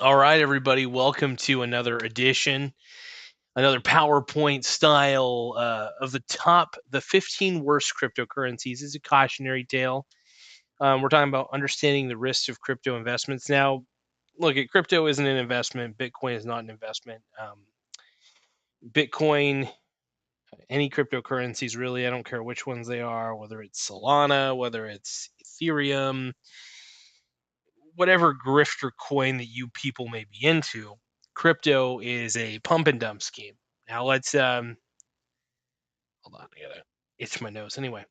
All right, everybody, welcome to another edition, another PowerPoint style of the 15 worst cryptocurrencies. Is a cautionary tale. We're talking about understanding the risks of crypto investments. Now, look, at crypto isn't an investment. Bitcoin is not an investment. Bitcoin, any cryptocurrencies, really, I don't care which ones they are, whether it's Solana, whether it's Ethereum, whatever grifter coin that you people may be into, crypto is a pump and dump scheme. Now let's hold on, I gotta itch my nose. Anyway,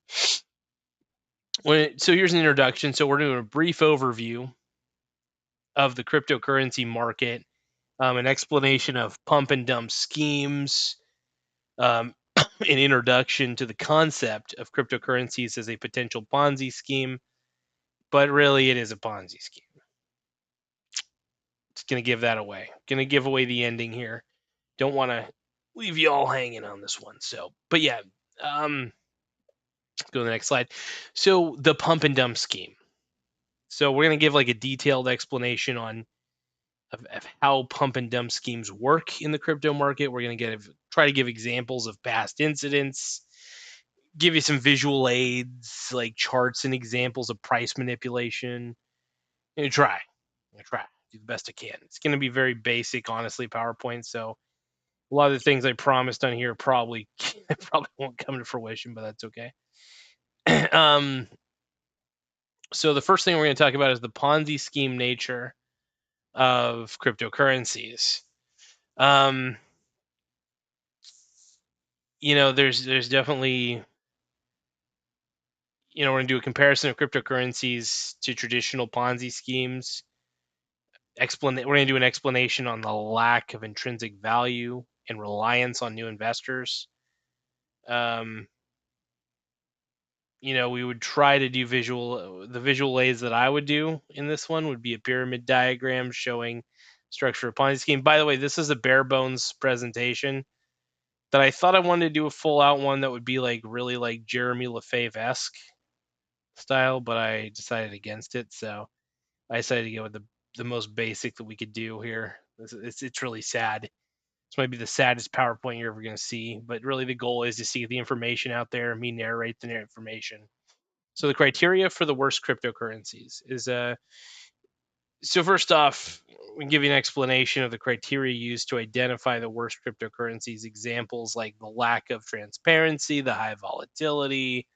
so here's an introduction. So we're doing a brief overview of the cryptocurrency market, an explanation of pump and dump schemes, an introduction to the concept of cryptocurrencies as a potential Ponzi scheme, but really it is a Ponzi scheme. It's gonna give that away. Gonna give away the ending here. Don't want to leave you all hanging on this one. So, but yeah, go to the next slide. So the pump and dump scheme. So we're gonna give like a detailed explanation of how pump and dump schemes work in the crypto market. We're gonna try to give examples of past incidents, give you some visual aids like charts and examples of price manipulation. Try, do the best I can. It's gonna be very basic, honestly, PowerPoint. So a lot of the things I promised on here probably probably won't come to fruition, but that's okay. um, so the first thing we're going to talk about is the Ponzi scheme nature of cryptocurrencies. Um, there's definitely we're going to do a comparison of cryptocurrencies to traditional Ponzi schemes. We're going to do an explanation on the lack of intrinsic value and reliance on new investors. Um, we would try to do the visual aids that I would do in this one would be a pyramid diagram showing structure of Ponzi scheme. By the way, this is a bare bones presentation that I thought I wanted to do a full out one that would be like really like Jeremy Lefebvre-esque style, but I decided against it. So I decided to go with the most basic that we could do here. It's really sad. This might be the saddest PowerPoint you're ever going to see, but really the goal is to see the information out there, me narrate the information. So the criteria for the worst cryptocurrencies is so first off, we can give you an explanation of the criteria used to identify the worst cryptocurrencies. Examples like the lack of transparency, the high volatility,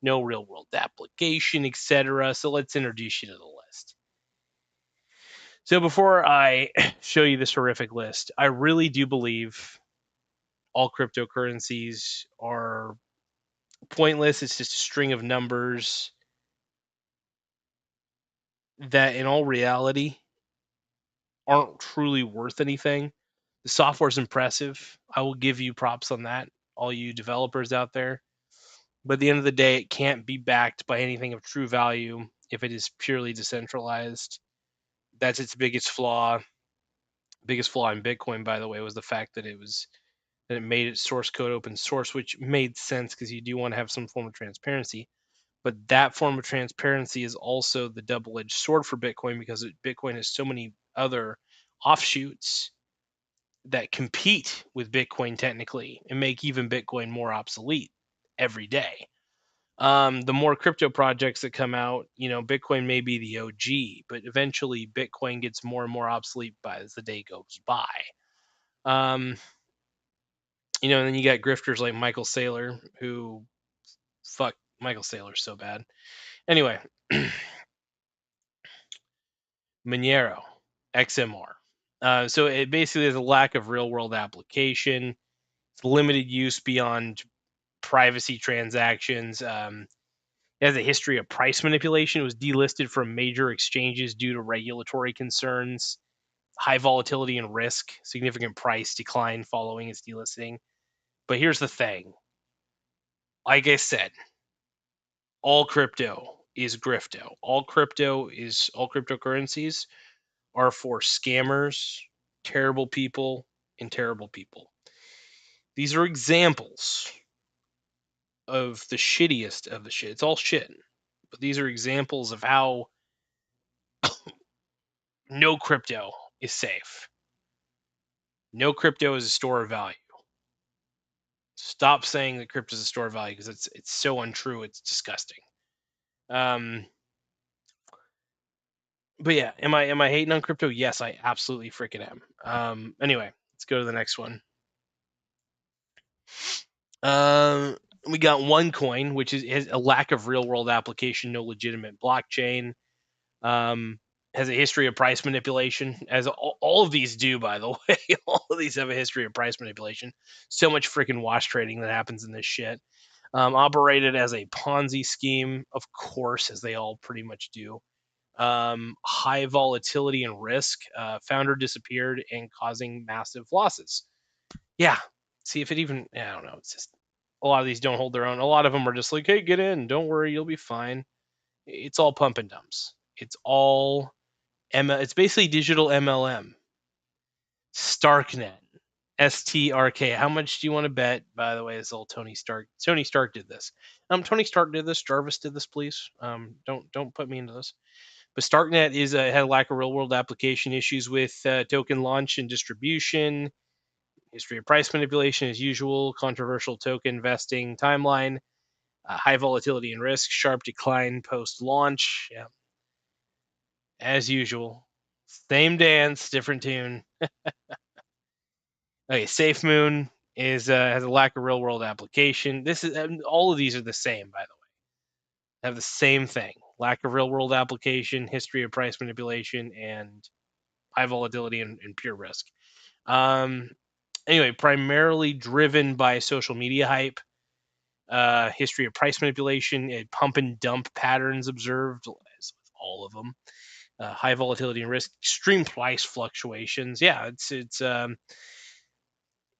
no real world application, etc. So let's introduce you to the list. So before I show you this horrific list, I really do believe all cryptocurrencies are pointless. It's just a string of numbers that in all reality aren't truly worth anything. The software is impressive. I will give you props on that, all you developers out there. But at the end of the day, it can't be backed by anything of true value if it is purely decentralized. That's its biggest flaw. Biggest flaw in Bitcoin, by the way, was the fact that it made its source code open source, which made sense because you do want to have some form of transparency. But that form of transparency is also the double-edged sword for Bitcoin because Bitcoin has so many other offshoots that compete with Bitcoin technically and make even Bitcoin more obsolete every day. The more crypto projects that come out, Bitcoin may be the OG, but eventually Bitcoin gets more and more obsolete as the day goes by. Um, and then you got grifters like Michael Saylor, who fuck Michael Saylor so bad. Anyway, Monero, XMR. So it basically has a lack of real world application. It's limited use beyond privacy transactions. It has a history of price manipulation. It was delisted from major exchanges due to regulatory concerns, high volatility and risk, significant price decline following its delisting. But here's the thing. Like I said, all crypto is grifto. All cryptocurrencies are for scammers, terrible people, and terrible people. These are examples of the shittiest of the shit. It's all shit. But these are examples of how no crypto is safe. No crypto is a store of value. Stop saying that crypto is a store of value because it's so untrue. It's disgusting. Um, but yeah, am I hating on crypto? Yes, I absolutely freaking am. Anyway, let's go to the next one. Um, we got OneCoin, which has a lack of real world application, no legitimate blockchain. Has a history of price manipulation, as all of these do, by the way. All of these have a history of price manipulation. So much freaking wash trading that happens in this shit. Operated as a Ponzi scheme, of course, as they all pretty much do. High volatility and risk. Founder disappeared and causing massive losses. Yeah. See if it even. I don't know. It's just a lot of these don't hold their own. A lot of them are just like, hey, get in. Don't worry, you'll be fine. It's all pump and dumps. It's all it's basically digital MLM. Starknet. STRK. How much do you want to bet? By the way, it's all Tony Stark. Tony Stark did this. Tony Stark did this. Jarvis did this, please. Don't put me into this. But Starknet had a lack of real world application, issues with token launch and distribution, history of price manipulation as usual, controversial token investing timeline, high volatility and risk, sharp decline post launch. Yeah, as usual. Same dance, different tune. Okay, Safe Moon has a lack of real world application. This is all of these are the same, by the way. Have the same thing: lack of real world application, history of price manipulation, and high volatility and pure risk. Anyway, primarily driven by social media hype, history of price manipulation, pump and dump patterns observed, as with all of them. High volatility and risk, extreme price fluctuations. Yeah,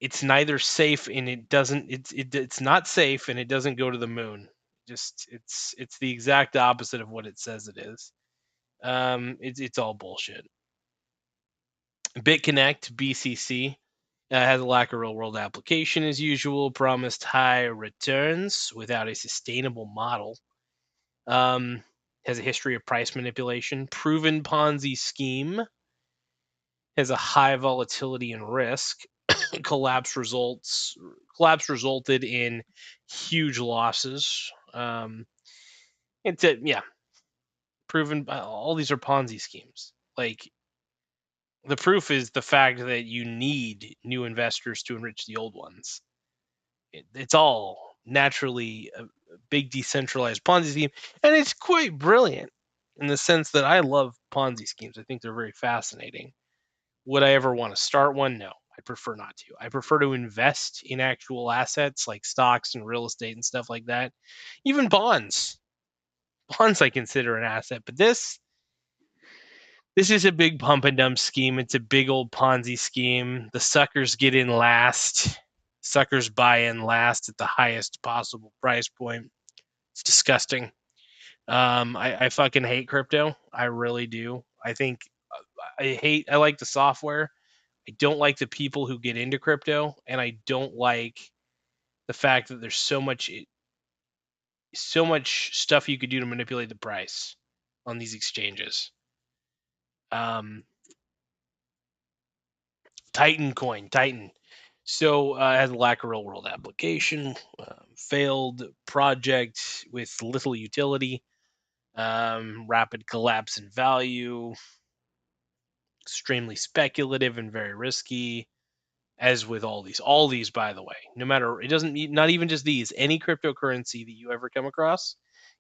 it's neither safe and it doesn't. It's not safe and it doesn't go to the moon. Just it's the exact opposite of what it says it is. It's all bullshit. BitConnect BCC has a lack of real world application as usual. Promised high returns without a sustainable model. Has a history of price manipulation. Proven Ponzi scheme. Has a high volatility and risk. Collapse resulted in huge losses. Yeah, proven. All these are Ponzi schemes. Like the proof is the fact that you need new investors to enrich the old ones. It's all naturally a big decentralized Ponzi scheme, and it's quite brilliant in the sense that I love Ponzi schemes. I think they're very fascinating. Would I ever want to start one? No, I prefer not to. I prefer to invest in actual assets like stocks and real estate and stuff like that. Even bonds. Bonds I consider an asset, but this is a big pump and dump scheme. It's a big old Ponzi scheme. The suckers get in last. Suckers buy in last at the highest possible price point. It's disgusting. I fucking hate crypto. I really do. I think I like the software. I don't like the people who get into crypto, and I don't like the fact that there's so much stuff you could do to manipulate the price on these exchanges. Titan. So has a lack of real world application, failed project with little utility, rapid collapse in value, extremely speculative and very risky. As with all these, by the way, no matter it doesn't not even just these, any cryptocurrency that you ever come across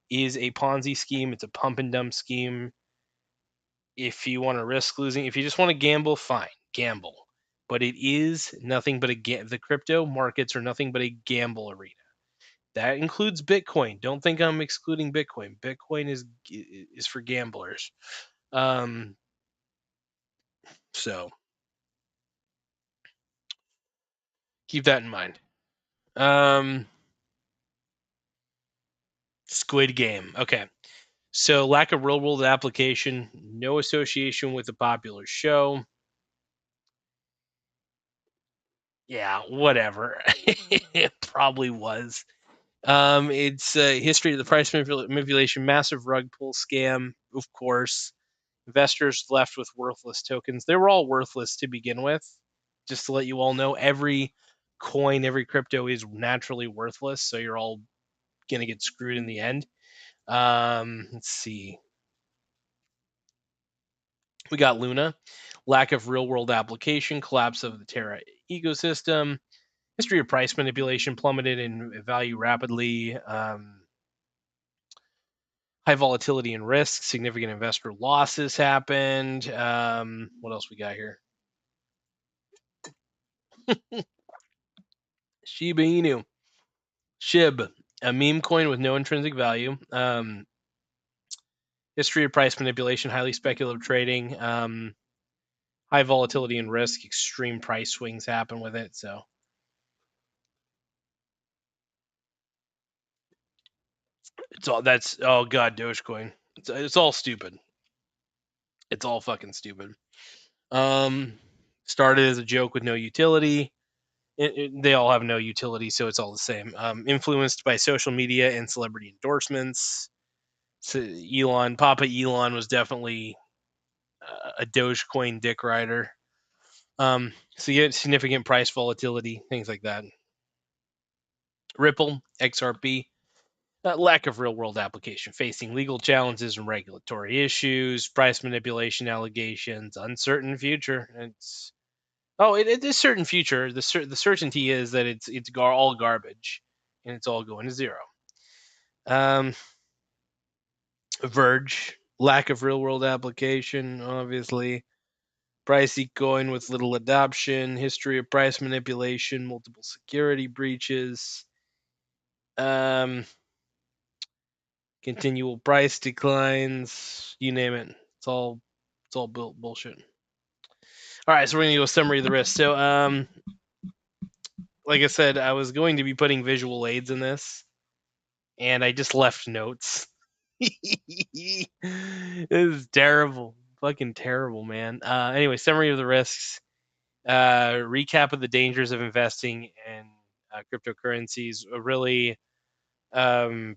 is a Ponzi scheme. It's a pump and dump scheme. If you want to risk losing, if you just want to gamble, fine, gamble. But it is nothing but the crypto markets are nothing but a gamble arena. That includes Bitcoin. Don't think I'm excluding Bitcoin. Bitcoin is for gamblers. So keep that in mind. Squid Game. Okay. So lack of real world application, no association with the popular show. Yeah, whatever. It probably was. It's history of the price manipulation, massive rug pull scam, of course. Investors left with worthless tokens. They were all worthless to begin with. Just to let you all know, every coin, every crypto is naturally worthless, so you're all gonna get screwed in the end. Let's see. We got Luna, lack of real world application, collapse of the Terra ecosystem, history of price manipulation plummeted in value rapidly, high volatility and risk, significant investor losses happened. What else we got here? Shiba Inu, SHIB, a meme coin with no intrinsic value. History of price manipulation, highly speculative trading, high volatility and risk, extreme price swings happen with it. So it's all that's oh god, Dogecoin. It's all stupid. It's all fucking stupid. Um, Started as a joke with no utility. They all have no utility, so it's all the same. Influenced by social media and celebrity endorsements. So Papa Elon was definitely a Dogecoin dick rider. So you get significant price volatility, things like that. Ripple, XRP, lack of real world application, facing legal challenges and regulatory issues, price manipulation allegations, uncertain future. It is certain future. The certainty is that it's all garbage, and it's all going to zero. Um, Verge, lack of real world application, obviously. Pricey coin with little adoption, history of price manipulation, multiple security breaches, um, continual price declines, you name it. It's all built bullshit. All right, so we're gonna do a summary of the risk. So, like I said, I was going to be putting visual aids in this, and I just left notes. This is terrible, fucking terrible, man. Anyway, summary of the risks. Recap of the dangers of investing in cryptocurrencies. Really, um,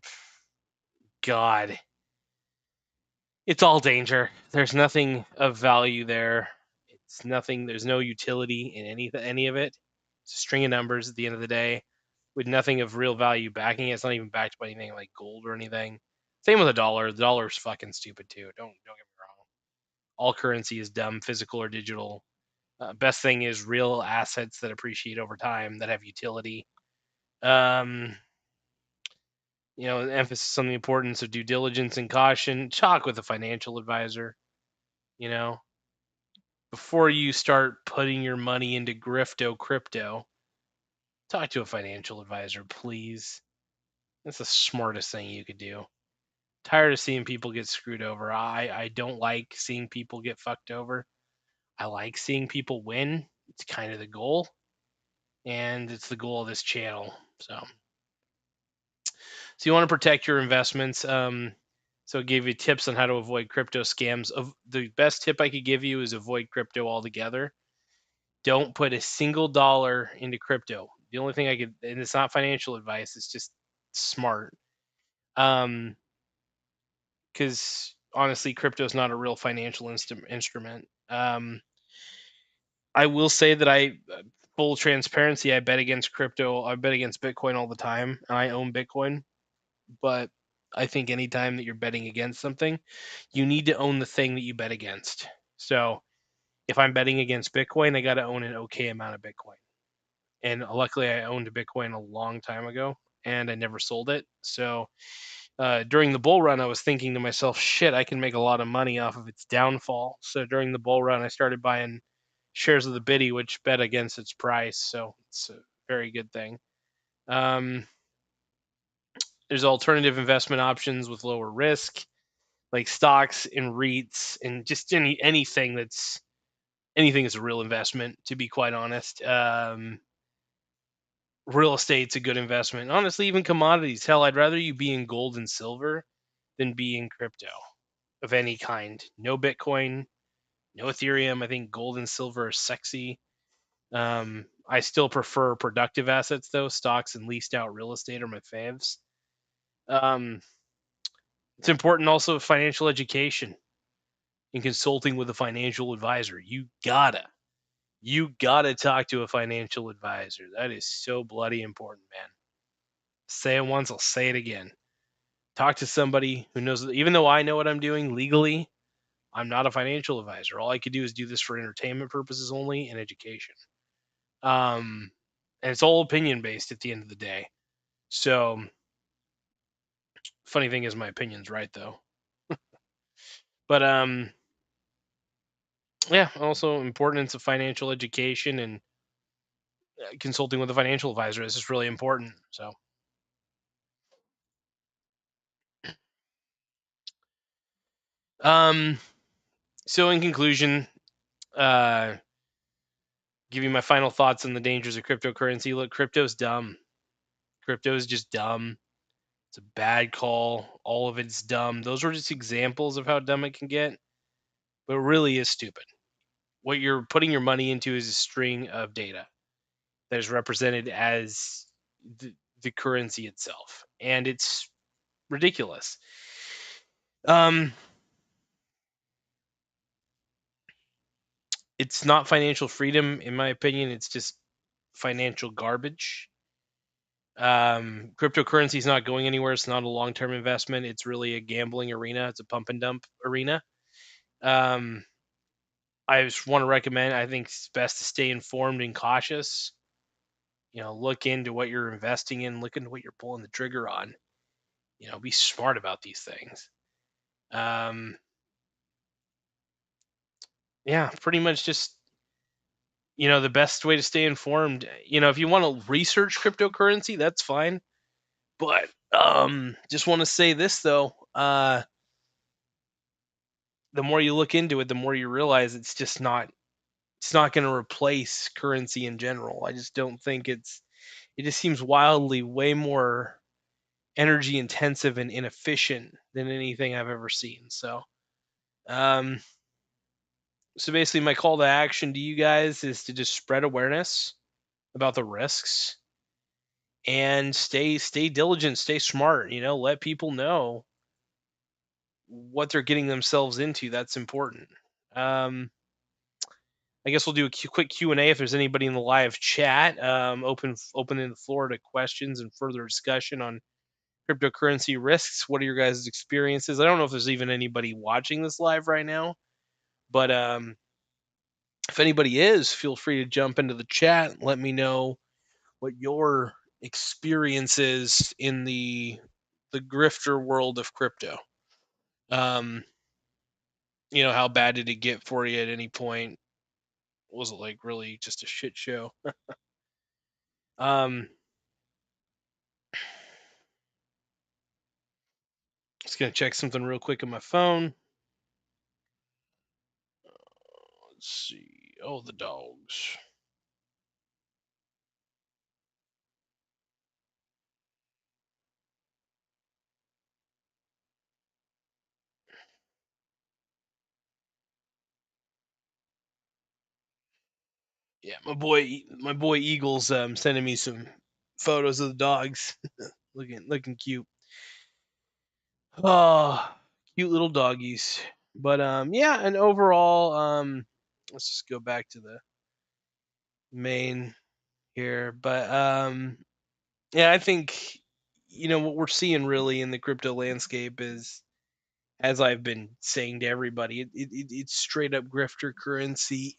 God, it's all danger. There's nothing of value there. It's nothing. There's no utility in any of it. It's a string of numbers at the end of the day, with nothing of real value backing it. It's not even backed by anything like gold or anything. Same with the dollar. The dollar's fucking stupid too. Don't get me wrong. All currency is dumb, physical or digital. Best thing is real assets that appreciate over time that have utility. Um, emphasis on the importance of due diligence and caution. Talk with a financial advisor. You know, before you start putting your money into crypto, talk to a financial advisor, please. That's the smartest thing you could do. Tired of seeing people get screwed over. I don't like seeing people get fucked over. I like seeing people win. It's kind of the goal, and it's the goal of this channel. So you want to protect your investments. So I gave you tips on how to avoid crypto scams. The best tip I could give you is avoid crypto altogether. Don't put a single dollar into crypto. The only thing I could, and it's not financial advice, it's just smart. Because honestly, crypto is not a real financial instrument. I will say that full transparency, I bet against crypto. I bet against Bitcoin all the time, and I own Bitcoin. But I think anytime that you're betting against something, you need to own the thing that you bet against. So if I'm betting against Bitcoin, I got to own an okay amount of Bitcoin. And luckily, I owned a Bitcoin a long time ago, and I never sold it. So during the bull run, I was thinking to myself, shit, I can make a lot of money off of its downfall. So during the bull run, I started buying shares of the Biddy, which bet against its price. So it's a very good thing. There's alternative investment options with lower risk, like stocks and REITs, and just anything that's a real investment. To be quite honest, real estate's a good investment. Honestly, even commodities. Hell, I'd rather you be in gold and silver than be in crypto of any kind. No Bitcoin, no Ethereum. I think gold and silver are sexy. I still prefer productive assets though. Stocks and leased out real estate are my faves. Um, it's important also financial education. in consulting with a financial advisor. You gotta talk to a financial advisor. That is so bloody important, man. Say it once, I'll say it again. Talk to somebody who knows. Even though I know what I'm doing legally, I'm not a financial advisor. All I could do is do this for entertainment purposes only and education. Um, and it's all opinion based at the end of the day. So, funny thing is, my opinion's right though. But yeah, also importance of financial education and consulting with a financial advisor is just really important. So, um, so in conclusion, uh, give you my final thoughts on the dangers of cryptocurrency. Look, crypto's dumb. Crypto is just dumb. It's a bad call. All of it's dumb. Those are just examples of how dumb it can get, but it really is stupid. What you're putting your money into is a string of data that is represented as the currency itself, and it's ridiculous. Um, it's not financial freedom, in my opinion. It's just financial garbage. Cryptocurrency is not going anywhere. It's not a long-term investment. It's really a gambling arena. It's a pump and dump arena. Um, I just want to recommend. I think it's best to stay informed and cautious. Look into what you're investing in. Look into what you're pulling the trigger on. Be smart about these things. Um, yeah, pretty much just the best way to stay informed. If you want to research cryptocurrency, that's fine. But just want to say this though. The more you look into it, the more you realize it's just not. It's not going to replace currency in general. I just don't think it's. It just seems wildly way more energy intensive and inefficient than anything I've ever seen. Um, so basically, my call to action to you guys is to just spread awareness about the risks and stay diligent, stay smart. Let people know what they're getting themselves into. That's important. Um, I guess we'll do a quick Q&A if there's anybody in the live chat. Opening the floor to questions and further discussion on cryptocurrency risks. What are your guys' experiences? I don't know if there's even anybody watching this live right now, but if anybody is, feel free to jump into the chat and let me know what your experience is in the grifter world of crypto. Um, how bad did it get for you at any point? Was it like really just a shit show? um, just gonna check something real quick on my phone. Let's see. Oh, the dogs. Yeah, my boy Eagles sending me some photos of the dogs, looking cute. Oh, cute little doggies. But yeah, and overall, let's just go back to the main here. But yeah, I think what we're seeing really in the crypto landscape is, as I've been saying to everybody, it's straight up grifter currency.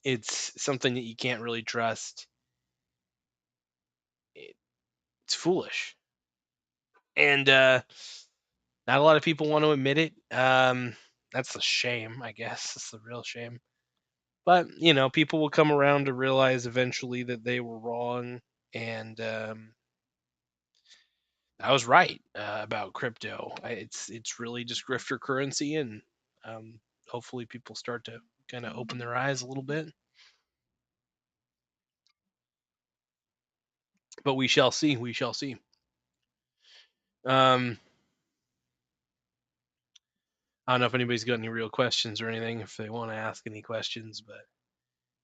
It's something that you can't really trust. It, it's foolish, and not a lot of people want to admit it. That's a shame, I guess. That's the real shame. But people will come around to realize eventually that they were wrong, and I was right about crypto. It's really just grifter currency, and hopefully people start to kind of open their eyes a little bit. But we shall see. We shall see. Um, I don't know if anybody's got any real questions or anything. If they want to ask any questions, but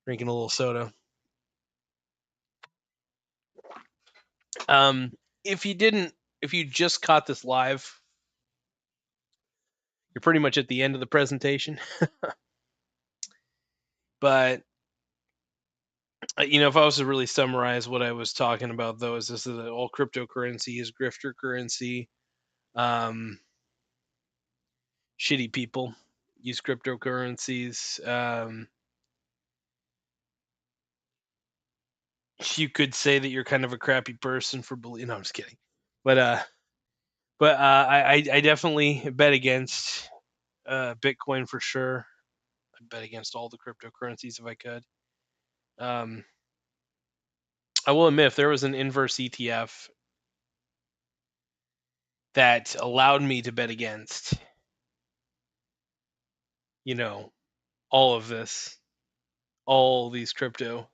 drinking a little soda. Um, if you didn't, if you just caught this live, You're pretty much at the end of the presentation. But if I was to really summarize what I was talking about, though, is this is that all cryptocurrency is grifter currency. Um, Shitty people use cryptocurrencies. You could say that you're kind of a crappy person for believing. No, I'm just kidding. But I definitely bet against Bitcoin for sure. I bet against all the cryptocurrencies if I could. Um, I will admit, if there was an inverse ETF that allowed me to bet against, you know, all of this, all these crypto,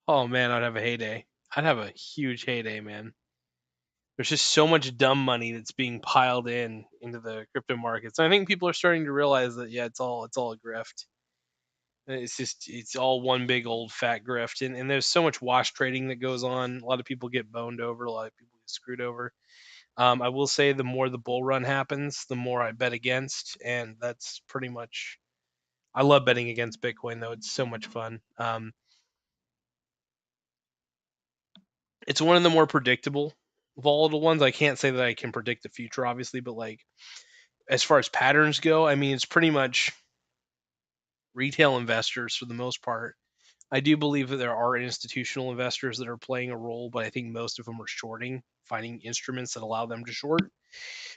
oh man, I'd have a heyday. I'd have a huge heyday, man. There's just so much dumb money that's being piled into the crypto markets. And I think people are starting to realize that it's all a grift. It's all one big old fat grift, and there's so much wash trading that goes on. A lot of people get boned over, a lot of people get screwed over. I will say the more the bull run happens, the more I bet against, and that's pretty much. I love betting against Bitcoin though; it's so much fun. It's one of the more predictable volatile ones. I can't say that I can predict the future, obviously, but like as far as patterns go, I mean, it's pretty much retail investors for the most part. I do believe that there are institutional investors that are playing a role, but I think most of them are shorting, finding instruments that allow them to short.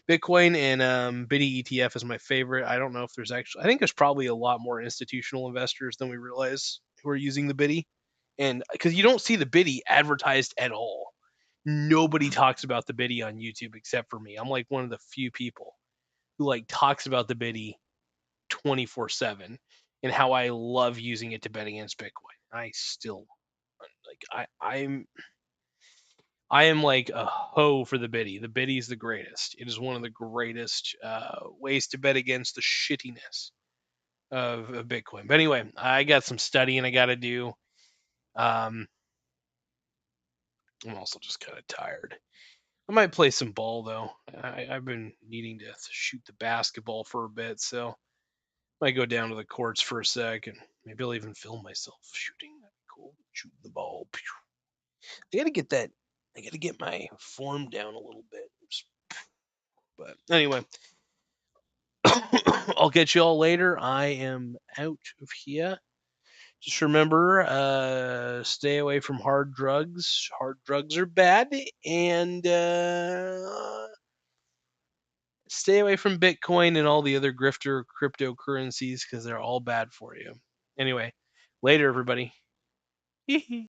Bitcoin and BIDI ETF is my favorite. I don't know if there's I think there's probably a lot more institutional investors than we realize who are using the BIDI. And because you don't see the BIDI advertised at all. Nobody talks about the BIDI on YouTube except for me. I'm like one of the few people who like talks about the BIDI 24/7 and how I love using it to bet against Bitcoin. I still like I am like a hoe for the biddy. The biddy is the greatest. It is one of the greatest ways to bet against the shittiness of Bitcoin. But anyway, I got some studying I got to do. Um, I'm also just kind of tired. I might play some ball though. I've been needing to shoot the basketball for a bit, so I might go down to the courts for a sec and maybe I'll even film myself shooting. That'd be cool. Shooting the ball. I gotta get that. I gotta get my form down a little bit. But anyway, I'll get you all later. I am out of here. Just remember, stay away from hard drugs. Hard drugs are bad, and stay away from Bitcoin and all the other grifter cryptocurrencies because they're all bad for you. Anyway, later, everybody.